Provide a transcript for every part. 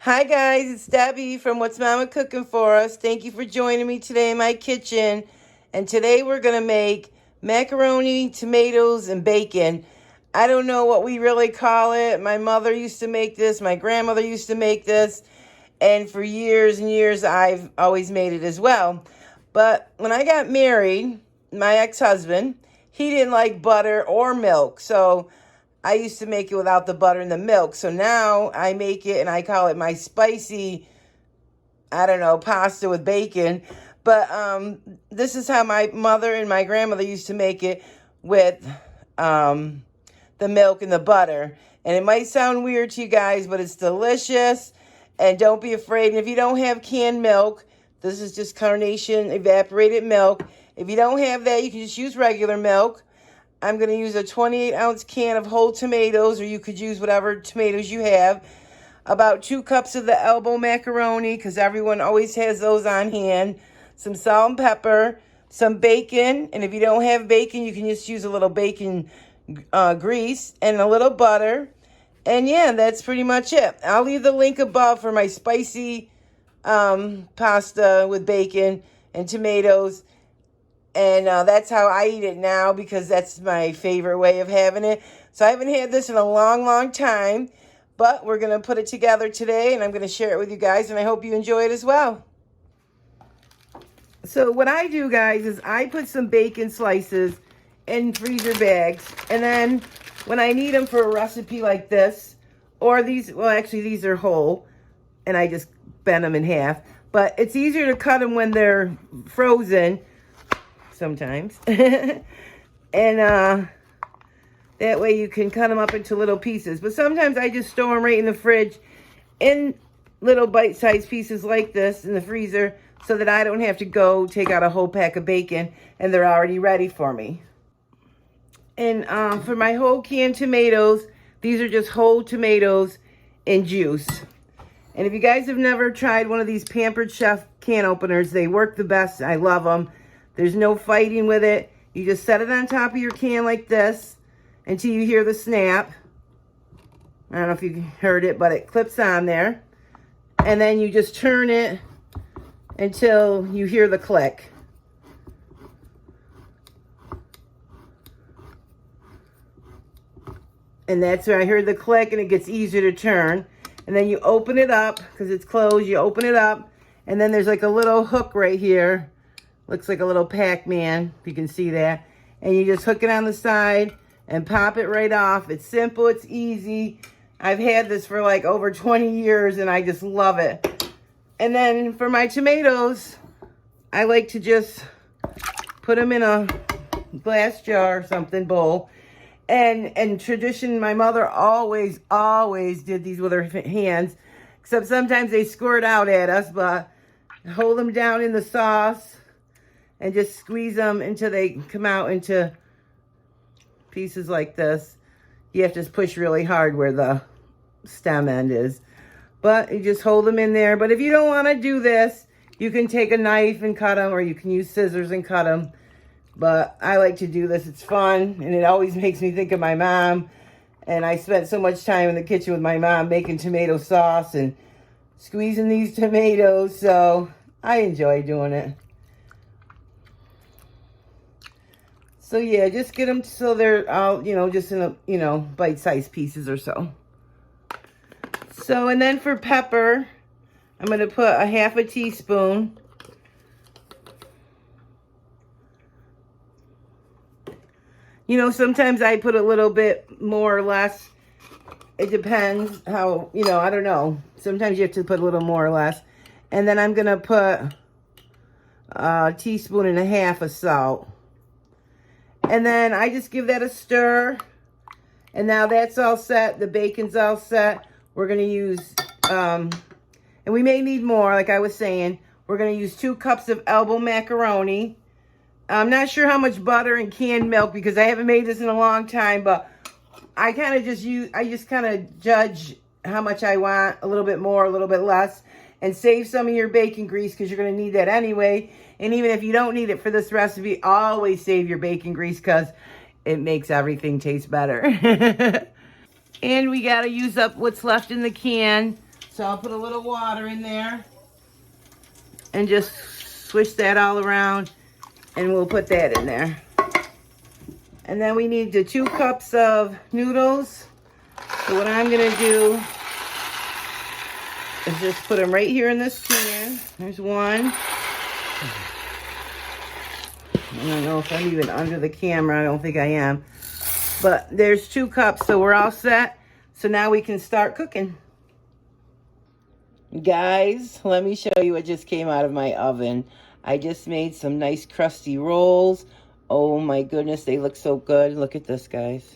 Hi guys, it's Debbie from What's Mama Cooking For Us. Thank you for joining me today in my kitchen. And today we're going to make macaroni, tomatoes, and bacon. I don't know what we really call it. My mother used to make this. My grandmother used to make this. And for years and years, I've always made it as well. But when I got married, my ex-husband, he didn't like butter or milk. So I used to make it without the butter and the milk. So now I make it and I call it my spicy, pasta with bacon. But this is how my mother and my grandmother used to make it with the milk and the butter. And it might sound weird to you guys, but it's delicious. And don't be afraid. And if you don't have canned milk, this is just carnation evaporated milk. If you don't have that, you can just use regular milk. I'm going to use a 28-ounce can of whole tomatoes, or you could use whatever tomatoes you have. About 2 cups of the elbow macaroni, because everyone always has those on hand. Some salt and pepper, some bacon, and if you don't have bacon, you can just use a little bacon grease and a little butter. And yeah, that's pretty much it. I'll leave the link above for my spicy pasta with bacon and tomatoes. And that's how I eat it now because that's my favorite way of having it. So I haven't had this in a long, long time. But we're going to put it together today and I'm going to share it with you guys. And I hope you enjoy it as well. So what I do, guys, is I put some bacon slices in freezer bags. And then when I need them for a recipe like this, or these, well, actually these are whole. And I just bend them in half. But it's easier to cut them when they're frozen sometimes. And that way you can cut them up into little pieces. But sometimes I just store them right in the fridge in little bite-sized pieces like this in the freezer so that I don't have to go take out a whole pack of bacon and they're already ready for me. And for my whole canned tomatoes, these are just whole tomatoes and juice. And if you guys have never tried one of these Pampered Chef can openers, they work the best. I love them. There's no fighting with it. You just set it on top of your can like this until you hear the snap. I don't know if you heard it, but it clips on there. And then you just turn it until you hear the click. And that's where I heard the click and it gets easier to turn. And then you open it up because it's closed. You open it up and then there's like a little hook right here. Looks like a little Pac-Man, if you can see that. And you just hook it on the side and pop it right off. It's simple, it's easy. I've had this for like over 20 years and I just love it. And then for my tomatoes, I like to just put them in a glass jar or something, bowl. And tradition, my mother always did these with her hands. Except sometimes they squirt out at us, but hold them down in the sauce. And just squeeze them until they come out into pieces like this. You have to push really hard where the stem end is. But you just hold them in there. But if you don't want to do this, you can take a knife and cut them. Or you can use scissors and cut them. But I like to do this. It's fun. And it always makes me think of my mom. And I spent so much time in the kitchen with my mom making tomato sauce and squeezing these tomatoes. So I enjoy doing it. So yeah, just get them so they're all, just in a, bite-sized pieces or so. So, and then for pepper, I'm going to put a half a teaspoon. Sometimes I put a little bit more or less. It depends how, I don't know. Sometimes you have to put a little more or less. And then I'm going to put a teaspoon and a half of salt. And then I just give that a stir. And now that's all set. The bacon's all set. We're going to use, and we may need more, like I was saying. We're going to use 2 cups of elbow macaroni. I'm not sure how much butter and canned milk because I haven't made this in a long time. But I just kind of judge how much I want. A little bit more, a little bit less. And save some of your bacon grease because you're going to need that anyway. And even if you don't need it for this recipe, always save your bacon grease because it makes everything taste better. And we got to use up what's left in the can. So I'll put a little water in there and just swish that all around, and we'll put that in there. And then we need the 2 cups of noodles. So what I'm gonna do is just put them right here in this pan. There's one. I don't know if I'm even under the camera. I don't think I am. But there's 2 cups, so we're all set. So now we can start cooking. Guys, let me show you what just came out of my oven. I just made some nice crusty rolls. Oh my goodness, they look so good. Look at this, guys.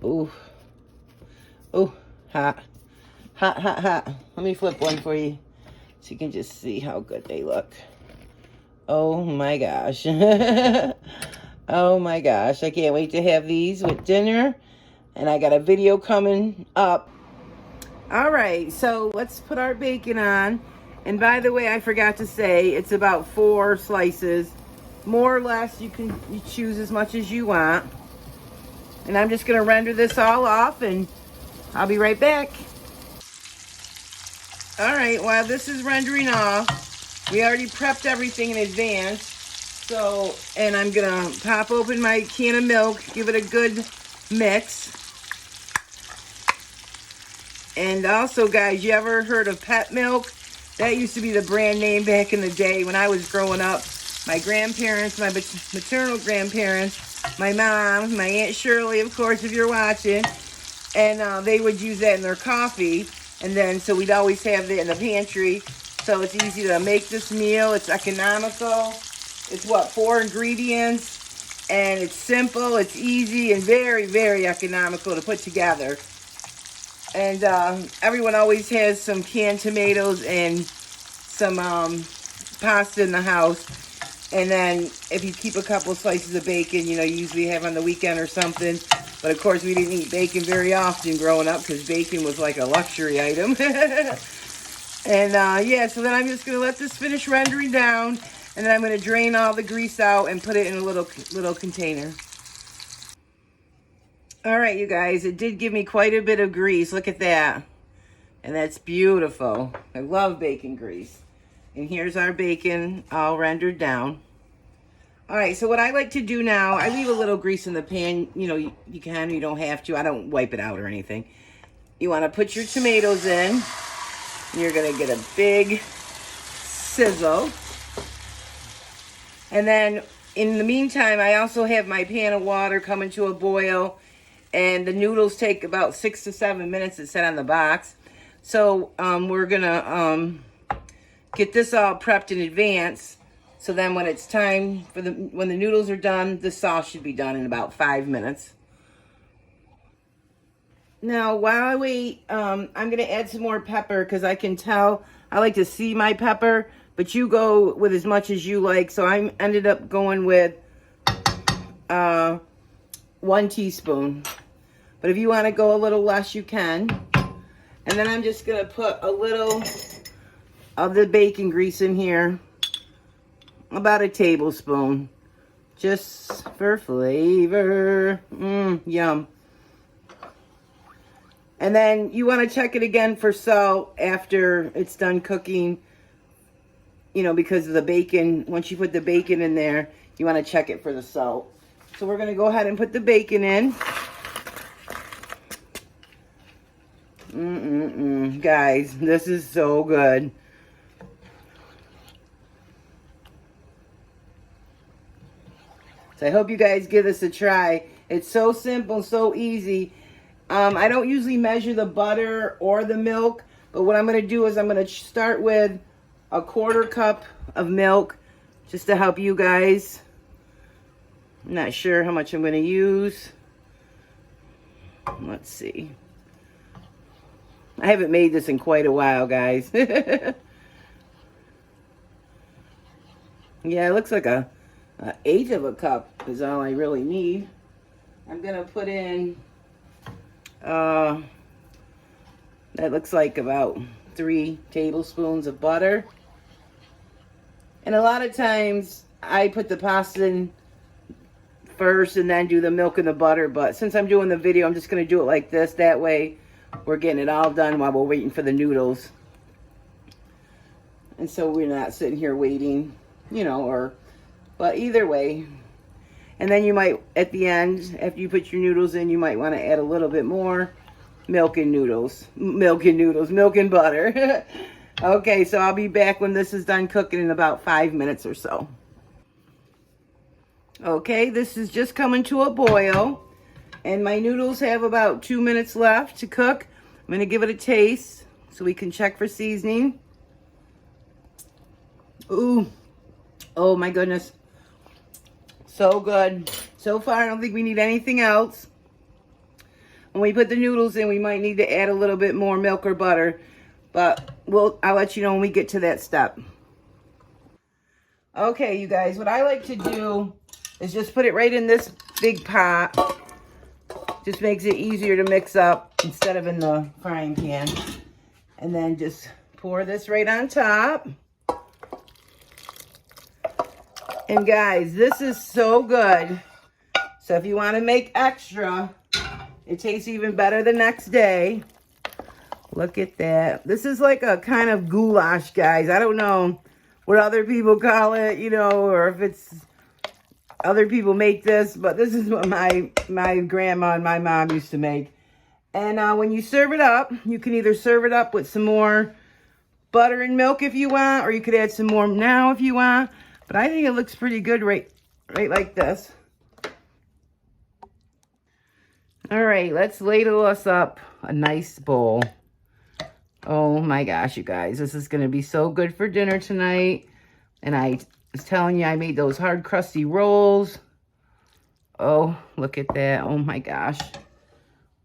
Ooh. Ooh, hot. Hot, hot, hot. Let me flip one for you so you can just see how good they look. Oh my gosh. Oh my gosh. I can't wait to have these with dinner. And I got a video coming up. All right, so let's put our bacon on. And by the way, I forgot to say, it's about 4 slices. More or less, you choose as much as you want. And I'm just gonna render this all off, and I'll be right back. All right, while this is rendering off, we already prepped everything in advance. So, and I'm gonna pop open my can of milk, give it a good mix. And also, guys, you ever heard of pet milk? That used to be the brand name back in the day when I was growing up. My grandparents, my maternal grandparents, my mom, my Aunt Shirley, of course, if you're watching, and they would use that in their coffee. And then, so we'd always have it in the pantry. So it's easy to make this meal. It's economical. It's what, 4 ingredients, and it's simple, it's easy, and very, very economical to put together. And everyone always has some canned tomatoes and some pasta in the house. And then if you keep a couple slices of bacon, you know, you usually have on the weekend or something. But of course, we didn't eat bacon very often growing up because bacon was like a luxury item. And yeah, so then I'm just going to let this finish rendering down. And then I'm going to drain all the grease out and put it in a little container. All right, you guys, it did give me quite a bit of grease. Look at that. And that's beautiful. I love bacon grease. And here's our bacon all rendered down. All right, so what I like to do now, I leave a little grease in the pan. You know, you can, you don't have to. I don't wipe it out or anything. You want to put your tomatoes in. You're going to get a big sizzle. And then in the meantime, I also have my pan of water coming to a boil. And the noodles take about 6 to 7 minutes. It said on the box. So we're going to get this all prepped in advance. So then when it's time for when the noodles are done, the sauce should be done in about 5 minutes. Now, while I wait, I'm going to add some more pepper because I can tell I like to see my pepper, but you go with as much as you like. So I ended up going with 1 teaspoon. But if you want to go a little less, you can. And then I'm just going to put a little of the bacon grease in here. About a tablespoon. Just for flavor. Yum. And then you want to check it again for salt after it's done cooking. You know, because of the bacon. Once you put the bacon in there, you want to check it for the salt. So we're going to go ahead and put the bacon in. Guys, this is so good. So I hope you guys give this a try. It's so simple, so easy. I don't usually measure the butter or the milk, but what I'm going to do is I'm going to start with a 1/4 cup of milk just to help you guys. I'm not sure how much I'm going to use. Let's see. I haven't made this in quite a while, guys. Yeah, it looks like a 1/8 of a cup is all I really need. I'm going to put in, that looks like about 3 tablespoons of butter. And a lot of times I put the pasta in first and then do the milk and the butter. But since I'm doing the video, I'm just going to do it like this. That way we're getting it all done while we're waiting for the noodles. And so we're not sitting here waiting, you know, but either way. And then you might, at the end, after you put your noodles in, you might want to add a little bit more milk and butter. Okay, so I'll be back when this is done cooking in about 5 minutes or so. Okay, this is just coming to a boil. And my noodles have about 2 minutes left to cook. I'm going to give it a taste so we can check for seasoning. Ooh, oh my goodness. So good. So far, I don't think we need anything else. When we put the noodles in, we might need to add a little bit more milk or butter. But I'll let you know when we get to that step. Okay, you guys, what I like to do is just put it right in this big pot. Just makes it easier to mix up instead of in the frying pan. And then just pour this right on top. And guys, this is so good. So if you want to make extra, it tastes even better the next day. Look at that. This is like a kind of goulash, guys. I don't know what other people call it, you know, or if it's other people make this, but this is what my grandma and my mom used to make. And when you serve it up, you can either serve it up with some more butter and milk if you want, or you could add some more now if you want. But I think it looks pretty good right like this. All right, let's ladle us up a nice bowl. Oh my gosh, you guys, this is going to be so good for dinner tonight. And I was telling you, I made those hard, crusty rolls. Oh, look at that. Oh my gosh.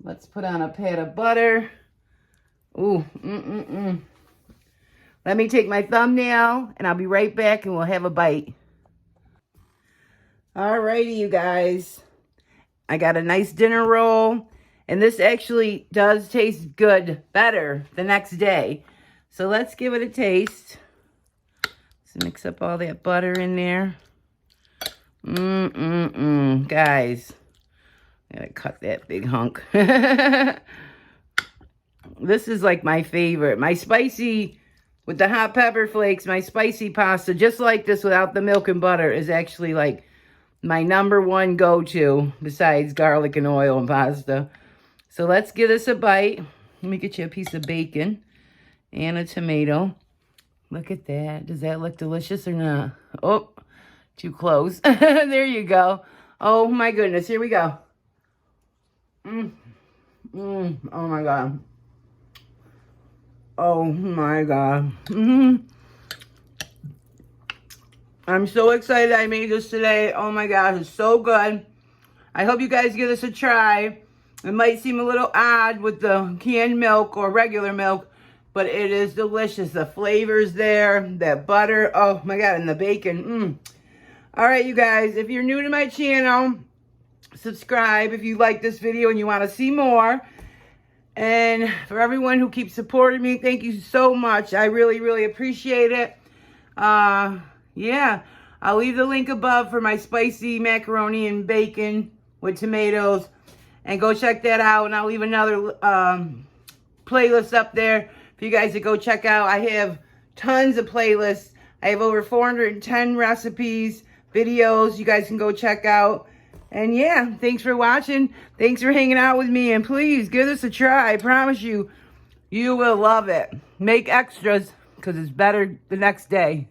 Let's put on a pat of butter. Ooh, Let me take my thumbnail, and I'll be right back, and we'll have a bite. Alrighty, you guys. I got a nice dinner roll, and this actually does taste good, better the next day. So let's give it a taste. Let's mix up all that butter in there. Guys, I gotta cut that big hunk. This is like my favorite. My spicy... With the hot pepper flakes, my spicy pasta, just like this without the milk and butter, is actually like my #1 go-to besides garlic and oil and pasta. So let's give this a bite. Let me get you a piece of bacon and a tomato. Look at that. Does that look delicious or not? Oh, too close. There you go. Oh my goodness. Here we go. Oh my God. Oh my God. I'm so excited I made this today. Oh my gosh, it's so good. I hope you guys give this a try. It might seem a little odd with the canned milk or regular milk, but it is delicious. The flavor's there, that butter, oh my God, and the bacon. All right, you guys, if you're new to my channel, subscribe if you like this video and you want to see more. And for everyone who keeps supporting me, thank you so much. I really, really appreciate it. Yeah, I'll leave the link above for my spicy macaroni and bacon with tomatoes. And go check that out. And I'll leave another playlist up there for you guys to go check out. I have tons of playlists. I have over 410 recipes, videos you guys can go check out. And yeah, thanks for watching. Thanks for hanging out with me. And please give this a try. I promise you, you will love it. Make extras because it's better the next day.